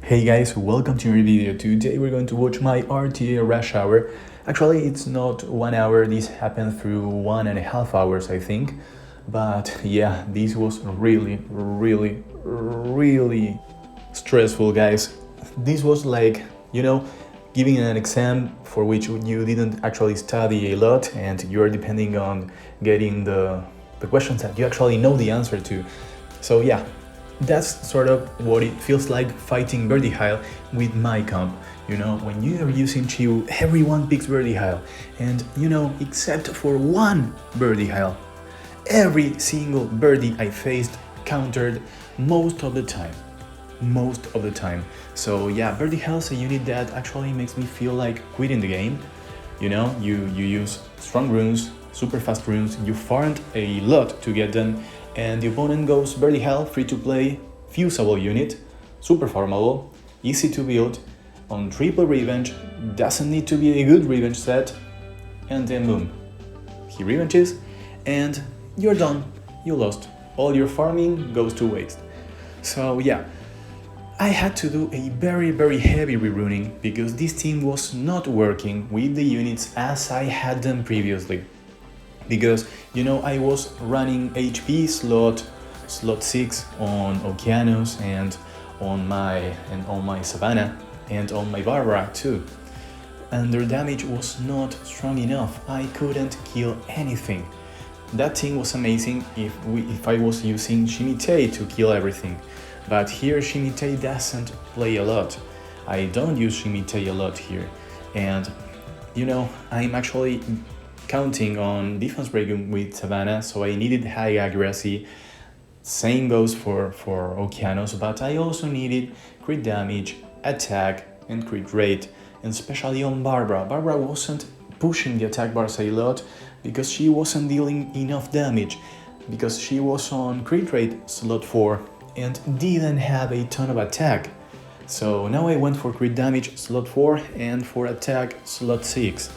Hey guys, welcome to your video. Today we're going to watch my RTA rush hour. Actually, it's not 1 hour, this happened through 1.5 hours, I think. But yeah, this was really stressful, guys. This was like, giving an exam for which you didn't actually study a lot and you're depending on getting the questions that you actually know the answer to. So yeah, that's sort of what it feels like fighting Birdie Hell with my comp. When you are using Chiu, everyone picks Birdie Hell. And except for one Birdie Hell. Every single birdie I faced countered most of the time. Most of the time. So yeah, Birdie Hell is a unit that actually makes me feel like quitting the game. You use strong runes, super fast runes, you farmed a lot to get them, and the opponent goes Birdie Hell, free to play, fuseable unit, super farmable, easy to build, on triple revenge, doesn't need to be a good revenge set, and then boom, he revenges, and you're done, you lost. All your farming goes to waste. So yeah, I had to do a very heavy reruning because this team was not working with the units as I had them previously. Because I was running HP slot 6 on Okeanos and on my Savannah and on my Barbara too. And their damage was not strong enough. I couldn't kill anything. That thing was amazing if I was using Shimite to kill everything. But here Shimite doesn't play a lot. I don't use Shimite a lot here. And I'm actually counting on defense breaking with Savannah, so I needed high accuracy. Same goes for Okeanos, but I also needed crit damage, attack, and crit rate, and especially on Barbara. Barbara wasn't pushing the attack bars a lot because she wasn't dealing enough damage, because she was on crit rate slot 4 and didn't have a ton of attack. So now I went for crit damage slot 4 and for attack slot 6.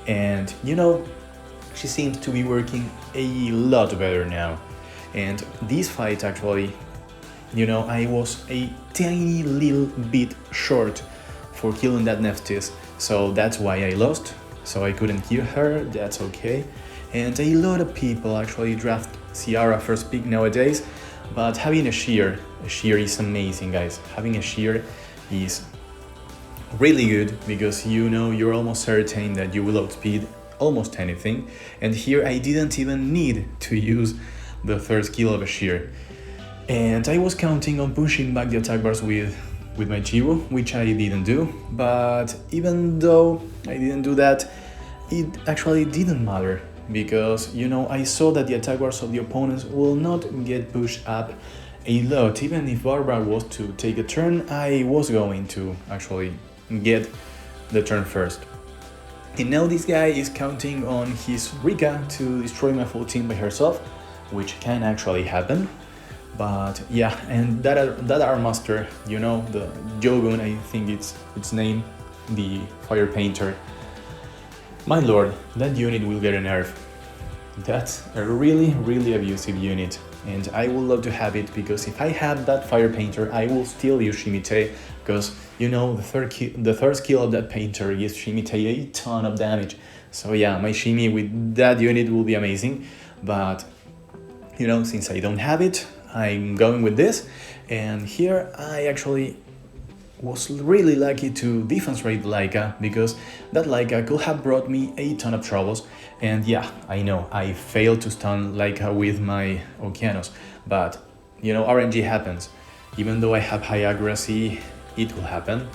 And she seems to be working a lot better now. And this fight actually, I was a tiny little bit short for killing that Nephthys. So that's why I lost. So I couldn't kill her, that's okay. And a lot of people actually draft Ciara first pick nowadays. But having a shear is amazing, guys. Having a shear is really good because you're almost certain that you will outspeed almost anything, and here I didn't even need to use the third skill of a shear, and I was counting on pushing back the attack bars with my Chibu, which I didn't do. But even though I didn't do that, it actually didn't matter because I saw that the attack bars of the opponents will not get pushed up a lot. Even if Barbara was to take a turn, I was going to actually get the turn first. And now this guy is counting on his Rika to destroy my full team by herself, which can actually happen. But yeah, and that Armaster, the Jogun, I think it's its name, the fire painter. My lord, that unit will get a nerf. That's a really abusive unit, and I would love to have it because if I had that fire painter, I will still use Shimite because the third skill of that painter gives Shimite a ton of damage. So yeah, my Shimi with that unit will be amazing. But since I don't have it, I'm going with this. And here I actually was really lucky to defense rate Laika because that Laika could have brought me a ton of troubles. And yeah, I know I failed to stun Laika with my Okeanos, but RNG happens. Even though I have high accuracy, it will happen.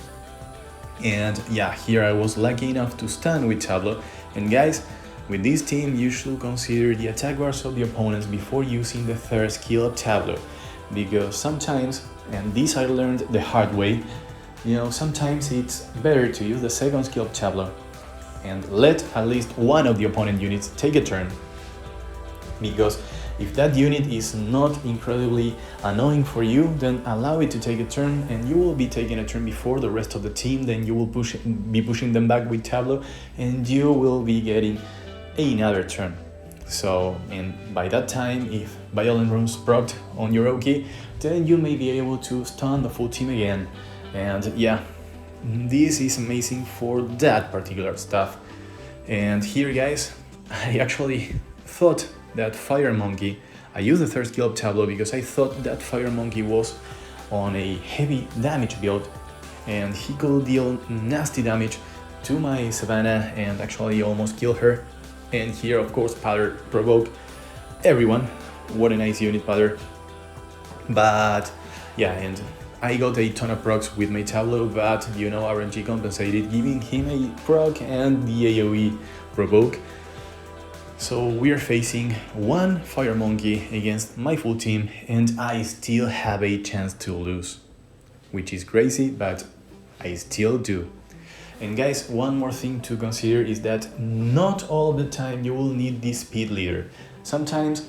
And yeah, here I was lucky enough to stun with Tableau. And guys, with this team you should consider the attack bars of the opponents before using the third skill of Tableau, because sometimes, and this I learned the hard way, sometimes it's better to use the second skill of Tableau and let at least one of the opponent units take a turn. Because if that unit is not incredibly annoying for you, then allow it to take a turn and you will be taking a turn before the rest of the team, then you will be pushing them back with Tableau and you will be getting another turn. So, and by that time, if Violent Runes procced on your Oki, then you may be able to stun the full team again. And yeah, this is amazing for that particular stuff. And here, guys, I actually thought that Fire Monkey, I used the third skill of Tableau because I thought that Fire Monkey was on a heavy damage build and he could deal nasty damage to my Savannah and actually almost kill her. And here, of course, Powder provoke everyone. What a nice unit, Powder. But yeah, and I got a ton of procs with my Tableau, but you know, RNG compensated, giving him a proc and the AoE provoke. So we're facing one Fire Monkey against my full team, and I still have a chance to lose, which is crazy, but I still do. And guys, one more thing to consider is that not all the time you will need this speed leader. Sometimes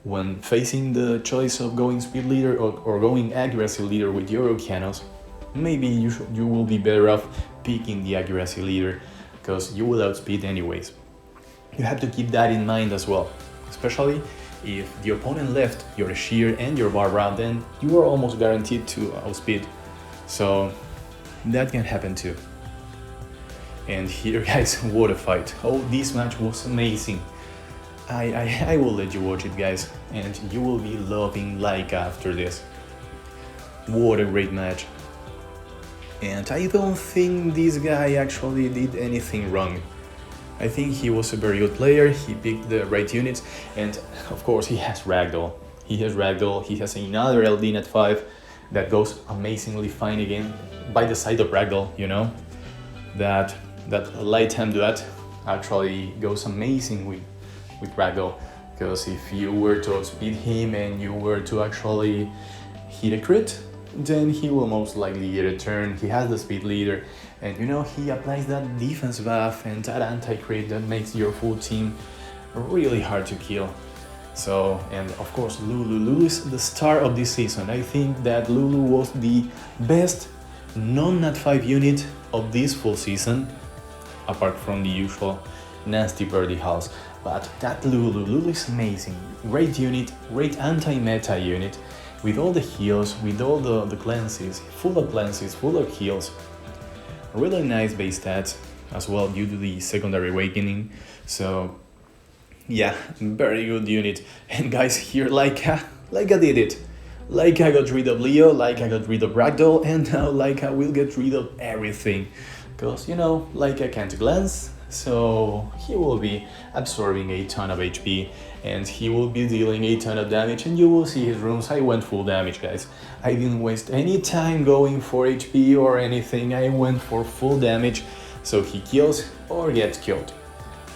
when facing the choice of going speed leader or going accuracy leader with your Okeanos, maybe you will be better off picking the accuracy leader because you will outspeed anyways. You have to keep that in mind as well, especially if the opponent left your Shear and your Barbara, then you are almost guaranteed to outspeed. So that can happen too. And here, guys, what a fight. Oh, this match was amazing. I will let you watch it, guys, and you will be loving Laika after this. What a great match. And I don't think this guy actually did anything wrong. I think he was a very good player, he picked the right units, and of course he has Ragdoll. He has another LD at 5 that goes amazingly fine again by the side of Ragdoll, you know? That light hand duet actually goes amazing with Ragdoll, because if you were to outspeed him and you were to actually hit a crit, then he will most likely get a turn. He has the speed leader, and you know, he applies that defense buff and that anti-crit that makes your full team really hard to kill. So, and of course Lulu is the star of this season. I think that Lulu was the best non-Nat 5 unit of this full season, apart from the usual nasty Birdie Hells. But that Lulu is amazing. Great unit, great anti-meta unit, with all the heals, with all the cleanses, full of heals. Really nice base stats as well due to the secondary awakening. So yeah, very good unit. And guys, here Laika did it. Laika got rid of Leo, Laika got rid of Ragdoll, and now Laika will get rid of everything. Because, you know, Laika can't glance, so he will be absorbing a ton of HP and he will be dealing a ton of damage, and you will see his runes. I went full damage, guys. I didn't waste any time going for HP or anything. I went for full damage, so he kills or gets killed.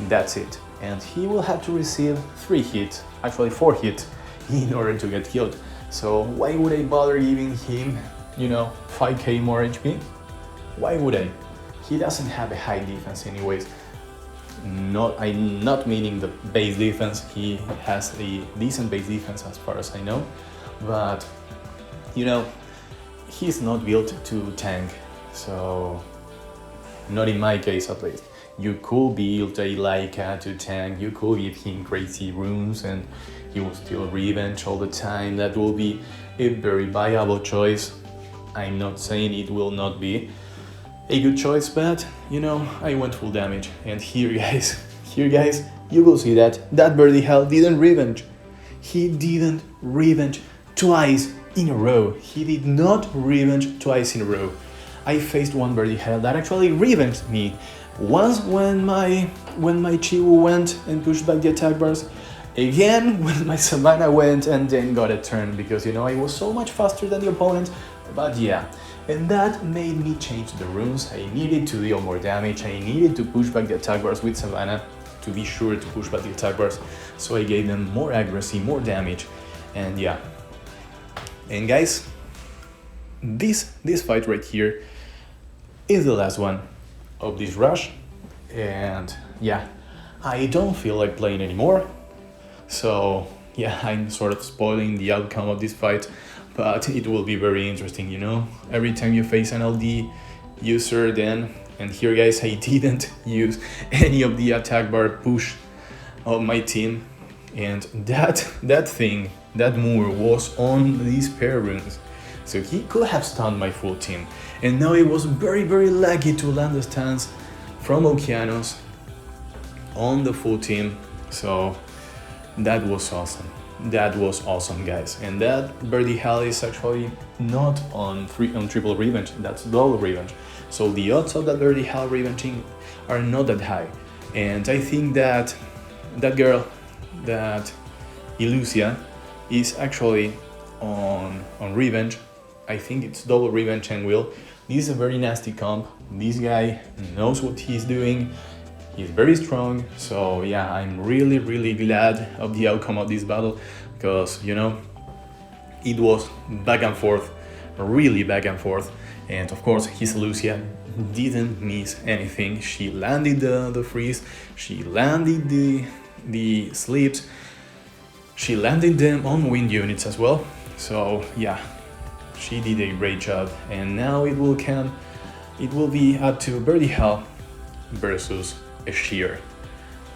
That's it. And he will have to receive 3 hits, actually 4 hits, in order to get killed. So why would I bother giving him, you know, 5k more HP? Why would I? He doesn't have a high defense anyways. I'm not meaning the base defense. He has a decent base defense as far as I know. But, you know, he's not built to tank. So, not in my case at least. You could build a Laika to tank, you could give him crazy runes and he will still revenge all the time. That will be a very viable choice. I'm not saying it will not be a good choice, but you know, I went full damage. And here guys, you will see that Birdie Hell didn't revenge. He didn't revenge twice in a row. He did not revenge twice in a row. I faced one Birdie Hell that actually revenged me. Once when my Chiwu went and pushed back the attack bars, again when my Savannah went and then got a turn, because you know I was so much faster than the opponent. But yeah, and that made me change the runes. I needed to deal more damage, I needed to push back the attack bars with Savannah to be sure to push back the attack bars, so I gave them more accuracy, more damage, and yeah. And guys, this fight right here is the last one of this rush, and yeah, I don't feel like playing anymore, so yeah, I'm sort of spoiling the outcome of this fight, but it will be very interesting, you know, every time you face an LD user then, and here guys, I didn't use any of the attack bar push of my team, and that move was on these pair runes, So he could have stunned my full team. And now he was very, very lucky to land the stance from Okeanos on the full team. So that was awesome. That was awesome, guys. And that Birdie Hell is actually not on triple revenge, that's double revenge. So the odds of that Birdie Hell revenging are not that high. And I think that that girl, that Illusia, is actually on revenge. I think it's double revenge and will. This is a very nasty comp. This guy knows what he's doing. He's very strong. So yeah, I'm really, really glad of the outcome of this battle, because, you know, it was back and forth, really back and forth. And of course, his Lucia didn't miss anything. She landed the freeze, she landed the sleeps, she landed them on wind units as well. So yeah, she did a great job. And now it will be up to Birdie Hell versus a shear.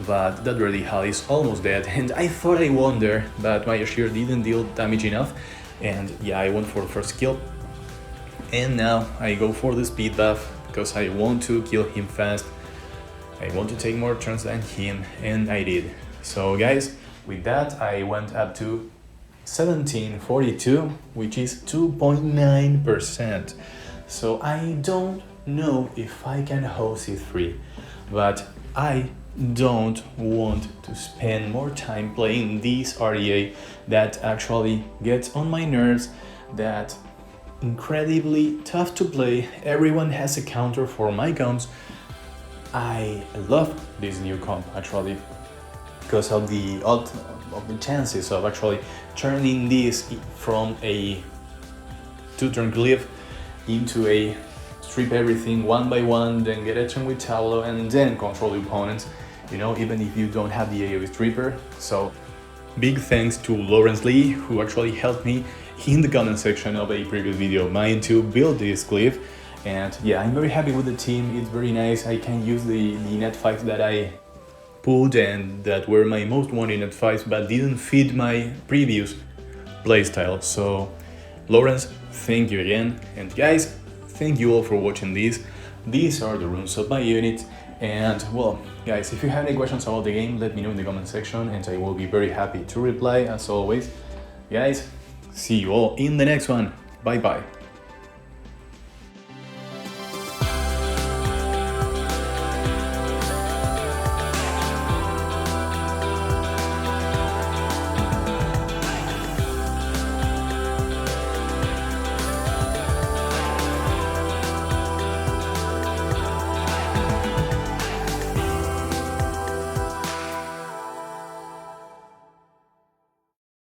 But that Birdie Hell is almost dead, and I thought I won there, but my shear didn't deal damage enough. And yeah, I went for the first kill. And now I go for the speed buff, because I want to kill him fast. I want to take more turns than him, and I did. So guys, with that I went up to 1742, which is 2.9%. So I don't know if I can host E3, but I don't want to spend more time playing this RDA that actually gets on my nerves, that incredibly tough to play. Everyone has a counter for my comps. I love this new comp actually, because of the chances of actually turning this from a two-turn glyph into a strip everything one by one, then get a turn with Tableau, and then control the opponents, you know, even if you don't have the AoE stripper. So big thanks to Lawrence Lee, who actually helped me in the comment section of a previous video of mine to build this glyph. And yeah, I'm very happy with the team. It's very nice. I can use the net fights that I pulled and that were my most wanted net fights, but didn't fit my previous playstyle. So Lawrence, thank you again. And guys, thank you all for watching this. These are the runes of my unit. And well, guys, if you have any questions about the game, let me know in the comment section, and I will be very happy to reply as always. Guys, see you all in the next one. Bye bye.